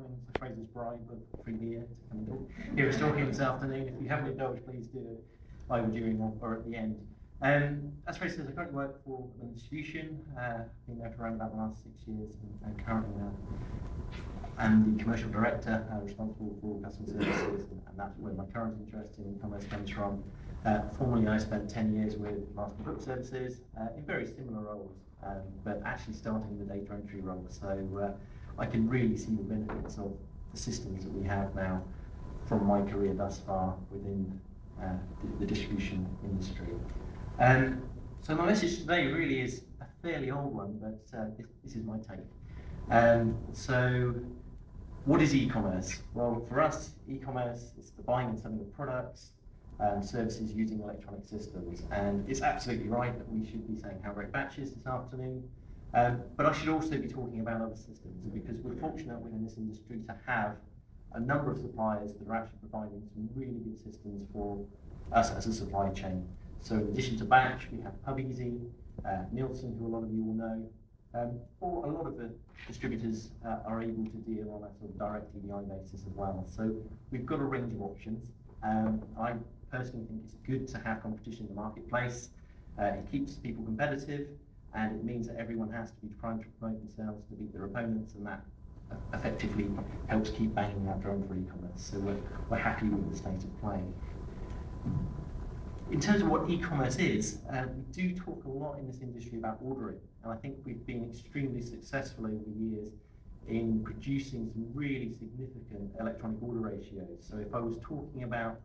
coming to Fraser's Bride with free beer to come and hear us talking this afternoon. If you haven't indulged, please do it either during or at the end. As Fraser says, I currently work for Macmillan Distribution. Been there for around about the last 6 years, and currently I'm the commercial director responsible for customer services, and that's where my current interest in e-commerce comes from. Formerly, I spent 10 years with Master Book Services in very similar roles, but actually starting the data entry role. So I can really see the benefits of the systems that we have now from my career thus far within the distribution industry. So my message today really is a fairly old one, but this is my take. So what is e-commerce? Well, for us, e-commerce is the buying and selling of products and services using electronic systems. And it's absolutely right that we should be saying how great batch is this afternoon. But I should also be talking about other systems, because we're fortunate within this industry to have a number of suppliers that are actually providing some really good systems for us as a supply chain. So in addition to batch, we have Hogg, Nielsen, who a lot of you will know, or a lot of the distributors are able to deal on a sort of direct EDI basis as well. So we've got a range of options. I personally think it's good to have competition in the marketplace. It keeps people competitive, and it means that everyone has to be trying to promote themselves to beat their opponents, and that effectively helps keep banging that drum for e-commerce. So we're happy with the state of play. In terms of what e-commerce is, we do talk a lot in this industry about ordering, and I think we've been extremely successful over the years in producing some really significant electronic order ratios. So if I was talking about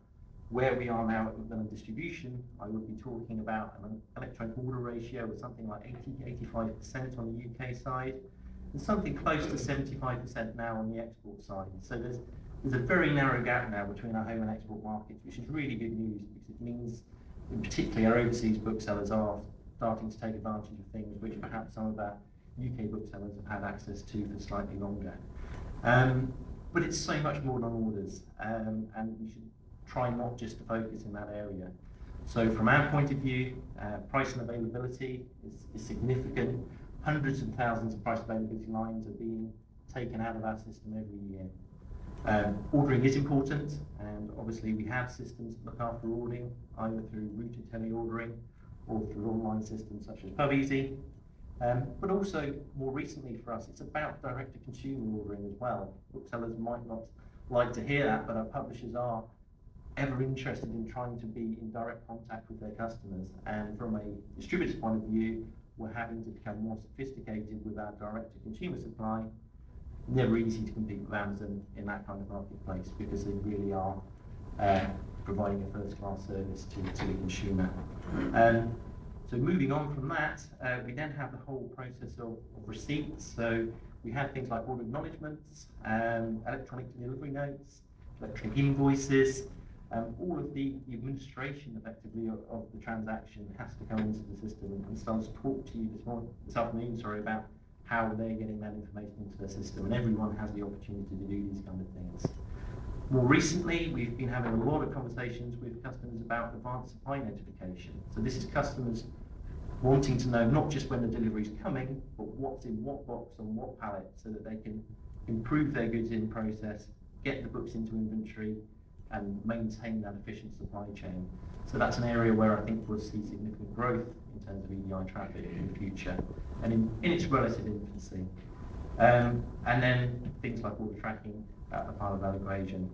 where we are now at Macmillan Distribution, I would be talking about an electronic order ratio of something like 80–85% on the UK side, and something close to 75% now on the export side. So there's a very narrow gap now between our home and export markets, which is really good news, because it means, in particular, our overseas booksellers are starting to take advantage of things which perhaps some of our UK booksellers have had access to for slightly longer. But it's so much more than orders, and we should try not just to focus in that area. So from our point of view, price and availability is significant. Hundreds of thousands of price availability lines are being taken out of our system every year. Ordering is important, and obviously we have systems that look after ordering, either through routed teleordering or through online systems such as Hogg. But also, more recently for us, it's about direct-to-consumer ordering as well. Booksellers might not like to hear that, but our publishers are ever interested in trying to be in direct contact with their customers. And from a distributor's point of view, we're having to become more sophisticated with our direct-to-consumer supply. Never easy to compete with Amazon in that kind of marketplace, because they really are providing a first-class service to the consumer. So moving on from that, we then have the whole process of receipts. So we have things like order acknowledgements, electronic delivery notes, electronic invoices. All of the administration, effectively, of the transaction has to come into the system, and so I'll talk to you this afternoon, about how they're getting that information into their system, and everyone has the opportunity to do these kind of things. More recently, we've been having a lot of conversations with customers about advanced supply notification. So this is customers wanting to know not just when the delivery is coming, but what's in what box on what pallet, so that they can improve their goods in process, get the books into inventory, and maintain that efficient supply chain. So that's an area where I think we'll see significant growth in terms of EDI traffic in the future, and in its relative infancy. And then things like order tracking are part of that equation.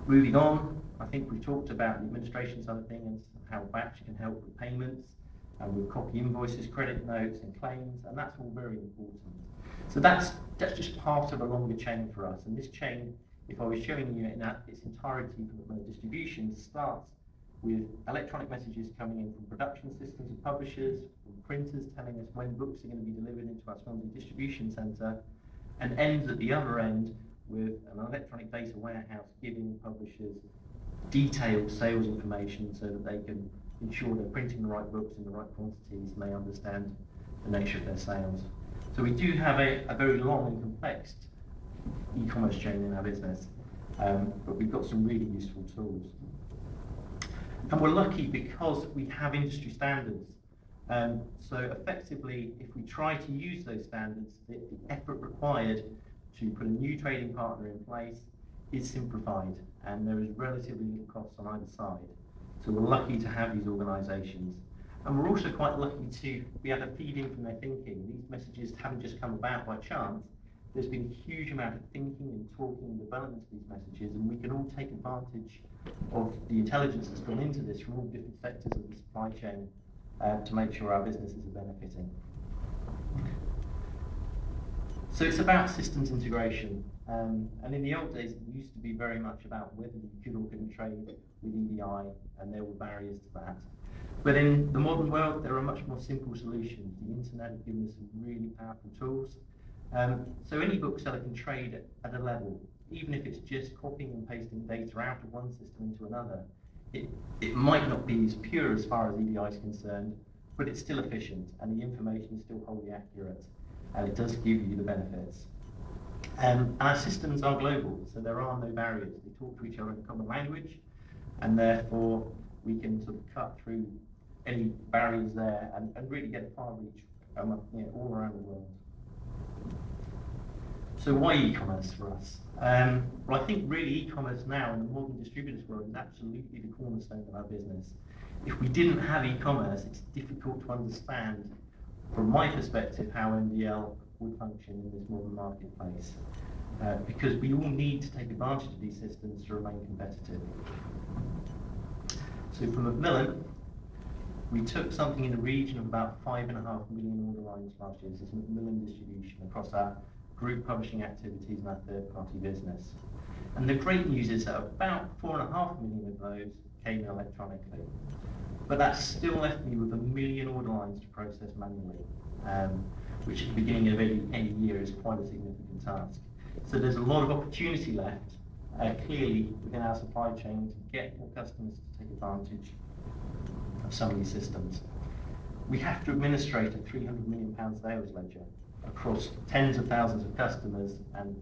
Moving on, I think we've talked about the administration side of things, how batch can help with payments, and with copy invoices, credit notes, and claims, and that's all very important. So that's just part of a longer chain for us, and this chain, if I was showing you in its entirety from the distribution, starts with electronic messages coming in from production systems of publishers, from printers telling us when books are going to be delivered into our Swansea distribution centre, and ends at the other end with an electronic data warehouse giving publishers detailed sales information so that they can ensure they're printing the right books in the right quantities, and they understand the nature of their sales. So we do have a very long and complex e-commerce chain in our business, but we've got some really useful tools. And we're lucky because we have industry standards. So effectively, if we try to use those standards, the effort required to put a new trading partner in place is simplified, and there is relatively little cost on either side. So we're lucky to have these organisations, and we're also quite lucky to be able to feed in from their thinking. These messages haven't just come about by chance. There's been a huge amount of thinking and talking and development of these messages, and we can all take advantage of the intelligence that's gone into this from all different sectors of the supply chain to make sure our businesses are benefiting. So it's about systems integration, and in the old days it used to be very much about whether you could or couldn't trade with EDI, and there were barriers to that. But in the modern world there are much more simple solutions. The internet has given us some really powerful tools. So any bookseller can trade at a level, even if it's just copying and pasting data out of one system into another. It might not be as pure as far as EDI is concerned, but it's still efficient, and the information is still wholly accurate, and it does give you the benefits. Our systems are global, so there are no barriers. They talk to each other in common language, and therefore we can sort of cut through any barriers there and really get far reach all around the world. So why e-commerce for us? Well, I think really e-commerce now in the modern distributors world is absolutely the cornerstone of our business. If we didn't have e-commerce, it's difficult to understand, from my perspective, how MDL would function in this modern marketplace. Because we all need to take advantage of these systems to remain competitive. So for Macmillan, we took something in the region of about 5.5 million order lines last year. This is Macmillan distribution across our group publishing activities and our third-party business. And the great news is that about 4.5 million of those came in electronically. But that still left me with 1 million order lines to process manually, which at the beginning of any year is quite a significant task. So there's a lot of opportunity left, clearly, within our supply chain to get more customers to take advantage of some of these systems. We have to administrate a £300 million sales ledger across tens of thousands of customers, and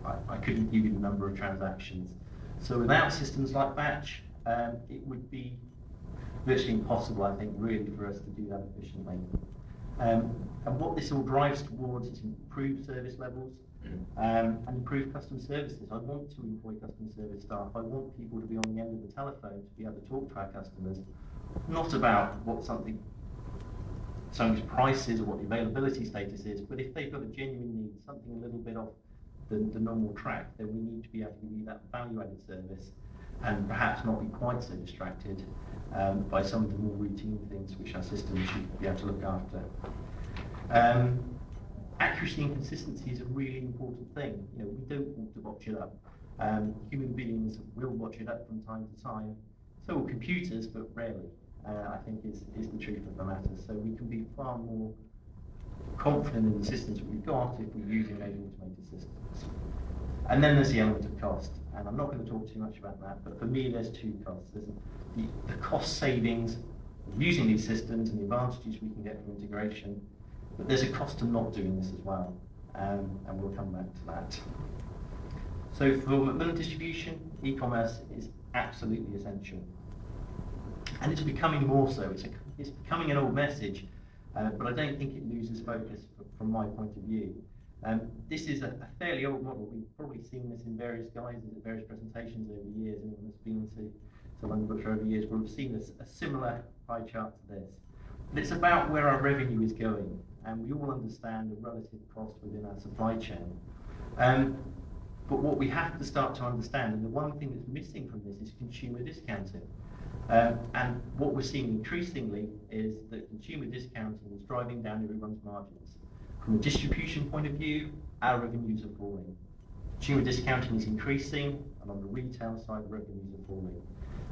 I couldn't give you the number of transactions. So without systems like Batch, it would be virtually impossible, I think, really, for us to do that efficiently. And what this all drives towards is improved service levels and improved customer services. I want to employ customer service staff. I want people to be on the end of the telephone to be able to talk to our customers, not about what something's price is or what the availability status is, but if they've got a genuine need, something a little bit off the normal track, then we need to be able to give you that value-added service and perhaps not be quite so distracted by some of the more routine things which our systems should be able to look after. Accuracy and consistency is a really important thing. We don't want to botch it up. Human beings will botch it up from time to time. So will computers, but rarely. I think is the truth of the matter. So we can be far more confident in the systems that we've got if we're using those automated systems. And then there's the element of cost, and I'm not going to talk too much about that, but for me there's two costs. There's the cost savings of using these systems and the advantages we can get from integration, but there's a cost to not doing this as well, and we'll come back to that. So for Macmillan distribution, e-commerce is absolutely essential. And it's becoming more so. It's becoming an old message, but I don't think it loses focus from my point of view. This is a fairly old model. We've probably seen this in various guises at various presentations over the years. Anyone that's been to London Book Fair over the years will have seen a similar pie chart to this. But it's about where our revenue is going, and we all understand the relative cost within our supply chain. But what we have to start to understand, and the one thing that's missing from this, is consumer discounting. And what we're seeing increasingly is that consumer discounting is driving down everyone's margins. From a distribution point of view, our revenues are falling. Consumer discounting is increasing, and on the retail side, revenues are falling.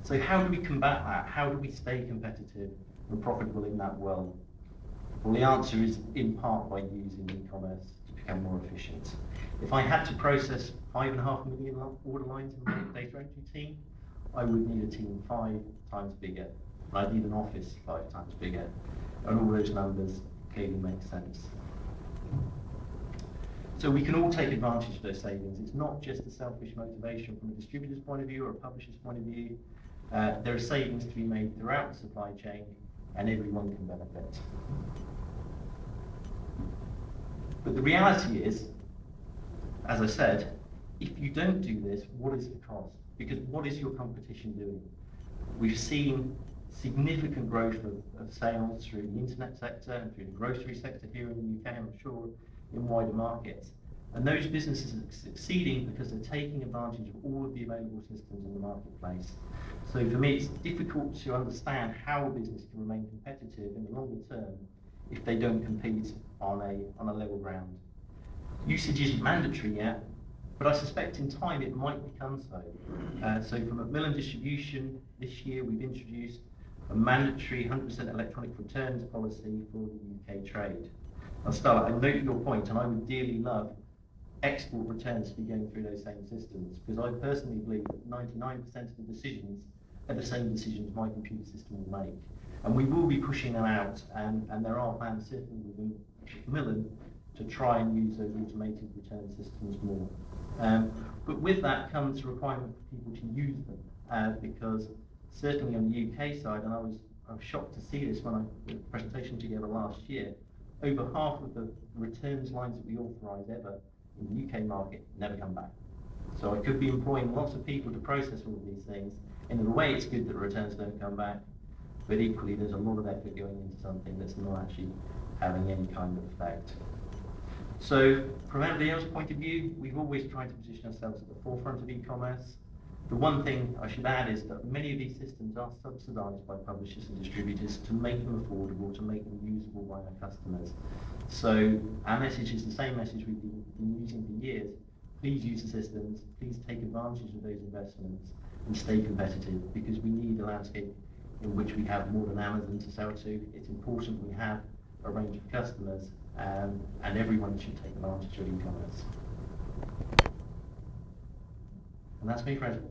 So how do we combat that? How do we stay competitive and profitable in that world? Well, the answer is in part by using e-commerce to become more efficient. If I had to process 5.5 million order lines in my data entry team, I would need a team 5 times bigger. I'd need an office 5 times bigger. And all those numbers clearly make sense. So we can all take advantage of those savings. It's not just a selfish motivation from a distributor's point of view or a publisher's point of view. There are savings to be made throughout the supply chain, and everyone can benefit. But the reality is, as I said, if you don't do this, what is the cost? Because what is your competition doing? We've seen significant growth of sales through the internet sector and through the grocery sector here in the UK, I'm sure in wider markets. And those businesses are succeeding because they're taking advantage of all of the available systems in the marketplace. So for me, it's difficult to understand how a business can remain competitive in the longer term if they don't compete on a level ground. Usage isn't mandatory yet, but I suspect in time it might become so. So for Macmillan Distribution, this year we've introduced a mandatory 100% electronic returns policy for the UK trade. Now Stella, I note your point, and I would dearly love export returns to be going through those same systems, because I personally believe that 99% of the decisions are the same decisions my computer system will make. And we will be pushing them out, and there are plans certainly within Macmillan to try and use those automated return systems more. But with that comes the requirement for people to use them, because certainly on the UK side, and I was shocked to see this when I put the presentation together last year, over half of the returns lines that we authorise ever in the UK market never come back. So I could be employing lots of people to process all of these things, and in a way it's good that returns don't come back, but equally there's a lot of effort going into something that's not actually having any kind of effect. So from everybody else's point of view, we've always tried to position ourselves at the forefront of e-commerce. The one thing I should add is that many of these systems are subsidised by publishers and distributors to make them affordable, to make them usable by our customers. So our message is the same message we've been using for years. Please use the systems, please take advantage of those investments and stay competitive, because we need a landscape in which we have more than Amazon to sell to. It's important we have a range of customers, and everyone should take advantage of e-commerce. And that's me, Fred.